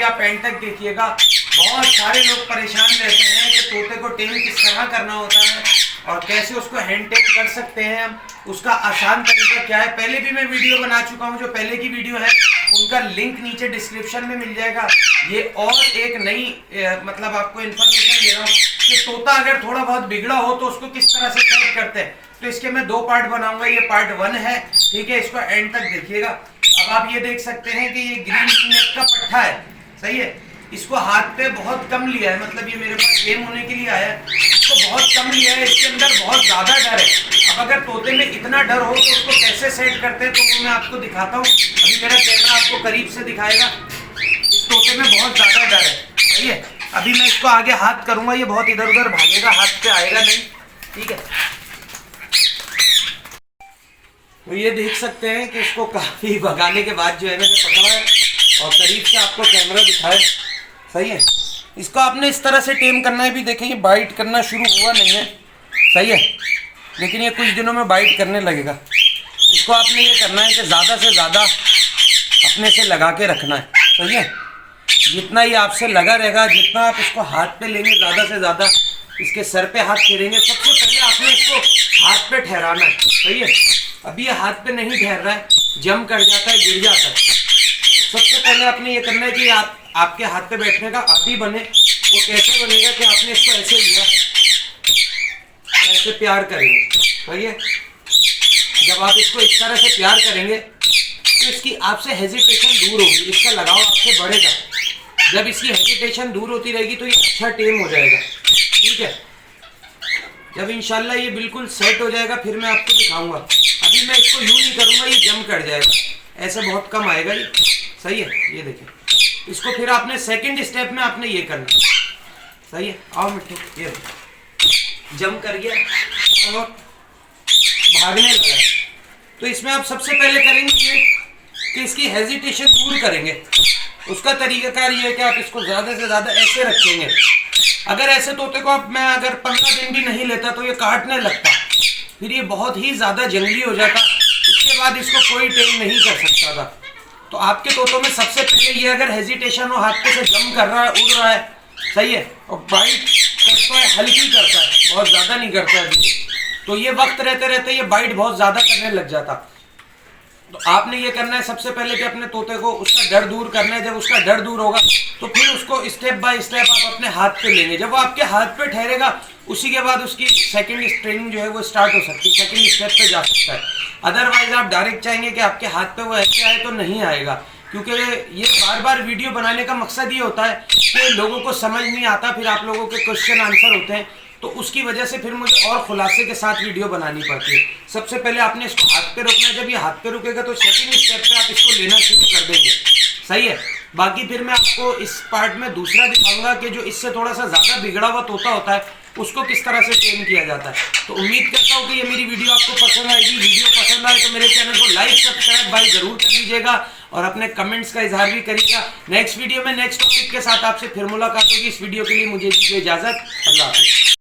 आप एंड तक देखिएगा। बहुत सारे लोग परेशान रहते हैं कि तोते को टेम किस तरह करना होता है और कैसे उसको हैंड टेम कर सकते हैं हम, उसका आसान तरीका क्या है। पहले भी मैं वीडियो बना चुका हूं, जो पहले की वीडियो है उनका लिंक नीचे डिस्क्रिप्शन में मिल जाएगा। ये और एक नई मतलब आपको इन्फॉर्मेशन दे रहा हूँ कि तोता अगर थोड़ा बहुत बिगड़ा हो तो उसको किस तरह से सेट करते हैं। तो इसके मैं 2 पार्ट बनाऊंगा, ये पार्ट 1 है, ठीक है, इसको एंड तक देखिएगा। अब आप ये देख सकते हैं कि ये ग्रीन नेक का पट्टा है, सही है। इसको हाथ पे बहुत कम लिया है, मतलब ये मेरे पास टेम होने के लिए आया है, इसको बहुत कम लिया है, इसके अंदर बहुत ज़्यादा डर है। अब अगर तोते में इतना डर हो तो उसको कैसे सेट करते हैं, तो वो मैं आपको दिखाता हूँ। अभी मेरा कैमरा आपको करीब से दिखाएगा। इस तोते में बहुत ज़्यादा डर है, सही है। अभी मैं इसको आगे हाथ करूँगा, ये बहुत इधर उधर भागेगा, हाथ पे आएगा नहीं, ठीक है। तो ये देख सकते हैं कि इसको काफ़ी भगाने के बाद जो है मैंने पकड़ा है और करीब से आपको कैमरा दिखाए, सही है। इसको आपने इस तरह से टेम करना है। भी देखें ये बाइट करना शुरू हुआ नहीं है, सही है, लेकिन ये कुछ दिनों में बाइट करने लगेगा। इसको आपने ये करना है कि ज़्यादा से ज़्यादा अपने से लगा के रखना है, सही है। जितना ये आपसे लगा रहेगा, जितना आप इसको हाथ पे लेंगे, ज़्यादा से ज़्यादा इसके सर पे हाथ फेरेंगे। सबसे पहले आपने इसको हाथ पे ठहराना है, सही है। अभी ये हाथ पे नहीं ठहर रहा है, जम कर जाता है, गिर जाता है। सबसे पहले आपने ये करना है कि आपके हाथ पे बैठने का आदी बने। वो कैसे बनेगा कि आपने इसको ऐसे लिया, ऐसे प्यार करेंगे, सही है। जब आप इसको इस तरह से प्यार करेंगे तो इसकी आपसे हेजिटेशन दूर होगी, इसका लगाव आपसे बढ़ेगा। जब इसकी हेजिटेशन दूर होती रहेगी तो ये अच्छा टेम हो जाएगा, ठीक है। जब इंशाल्लाह ये बिल्कुल सेट हो जाएगा फिर मैं आपको दिखाऊंगा। अभी मैं इसको यूँ नहीं करूँगा, ये जम कर जाएगा, ऐसे बहुत कम आएगा ये, सही है। ये देखिए, इसको फिर आपने सेकंड स्टेप में आपने ये करना, सही है। आओ मिट्टू, ये जम कर गया और भागने लगा। तो इसमें आप सबसे पहले करेंगे कि इसकी हेजिटेशन दूर करेंगे। उसका तरीकाकार ये है कि आप इसको ज़्यादा से ज़्यादा ऐसे रखेंगे। अगर ऐसे तोते को आप मैं अगर 15 दिन भी नहीं लेता तो ये काटने लगता, फिर ये बहुत ही ज़्यादा जंगली हो जाता, उसके बाद इसको कोई टेम नहीं कर सकता था। तो आपके तोतों में सबसे पहले ये अगर हेजिटेशन हो, हाथ पे से जम कर रहा है, उड़ रहा है, सही है, और बाइट करता है, हल्की करता है, बहुत ज़्यादा नहीं करता है, तो ये वक्त रहते रहते ये बाइट बहुत ज़्यादा करने लग जाता। तो आपने ये करना है सबसे पहले कि अपने तोते को उसका डर दूर करना है। जब उसका डर दूर होगा तो फिर उसको स्टेप बाय स्टेप आप अपने हाथ पे लेंगे। जब वो आपके हाथ पे ठहरेगा उसी के बाद उसकी सेकंड ट्रेनिंग जो है वो स्टार्ट हो सकती है, सेकंड स्टेप पे जा सकता है। अदरवाइज आप डायरेक्ट चाहेंगे कि आपके हाथ पे वो ऐसे आए तो नहीं आएगा, क्योंकि ये बार बार वीडियो बनाने का मकसद ये होता है कि लोगों को समझ नहीं आता, फिर आप लोगों के क्वेश्चन आंसर होते हैं, तो उसकी वजह से फिर मुझे और खुलासे के साथ वीडियो बनानी पड़ती है। सबसे पहले आपने इसको हाथ पे रोकना है। जब ये हाथ पे रुकेगा तो सेकंड स्टेप पे आप इसको लेना शुरू कर देंगे, सही है। बाकी फिर मैं आपको इस पार्ट में दूसरा दिखाऊंगा कि जो इससे थोड़ा सा ज़्यादा बिगड़ा हुआ तोता होता है उसको किस तरह से ट्रेन किया जाता है। तो उम्मीद करता हूँ कि ये मेरी वीडियो आपको पसंद आएगी। वीडियो पसंद आए तो मेरे चैनल को लाइक सब्सक्राइब भाई ज़रूर कर लीजिएगा और अपने कमेंट्स का इजहार भी करिएगा। नेक्स्ट वीडियो में नेक्स्ट टॉपिक के साथ आपसे फिर मुलाकात होगी। इस वीडियो के लिए मुझे दीजिए इजाज़त। अल्लाह हाफ़िज़।